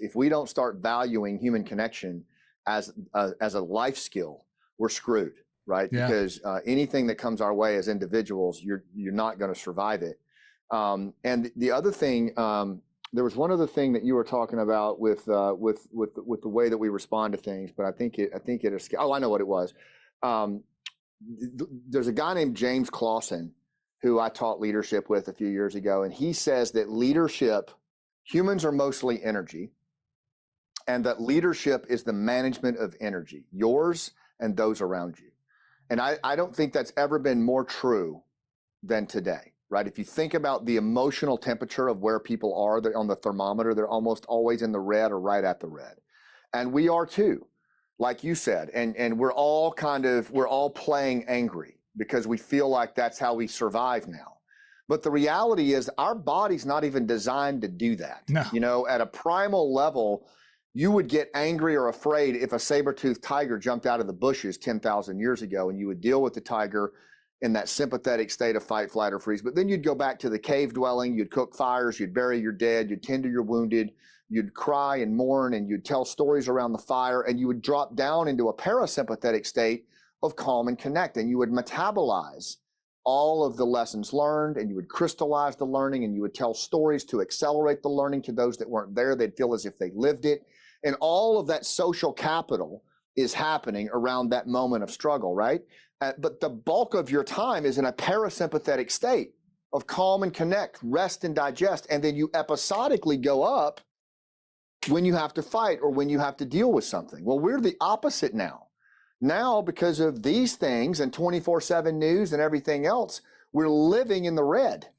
If we don't start valuing human connection as a life skill, we're screwed, right? Yeah. Because anything that comes our way as individuals, you're not going to survive it. And the other thing, there was one other thing that you were talking about with the way that we respond to things, but I think it is. Oh, I know what it was. There's a guy named James Clausen who I taught leadership with a few years ago, and he says that leadership, humans are mostly energy, and that leadership is the management of energy, yours and those around you. And I don't think that's ever been more true than today, right? If you think about the emotional temperature of where people are, they're on the thermometer, they're almost always in the red or right at the red. And we are too, like you said, and we're all playing angry because we feel like that's how we survive now. But the reality is our body's not even designed to do that. No. You know, at a primal level, you would get angry or afraid if a saber-toothed tiger jumped out of the bushes 10,000 years ago, and you would deal with the tiger in that sympathetic state of fight, flight, or freeze. But then you'd go back to the cave dwelling, you'd cook fires, you'd bury your dead, you'd tend to your wounded, you'd cry and mourn, and you'd tell stories around the fire, and you would drop down into a parasympathetic state of calm and connect, and you would metabolize all of the lessons learned, and you would crystallize the learning, and you would tell stories to accelerate the learning to those that weren't there. They'd feel as if they lived it. And all of that social capital is happening around that moment of struggle, right? But the bulk of your time is in a parasympathetic state of calm and connect, rest and digest. And then you episodically go up when you have to fight or when you have to deal with something. Well, we're the opposite now. Now, because of these things and 24/7 news and everything else, we're living in the red.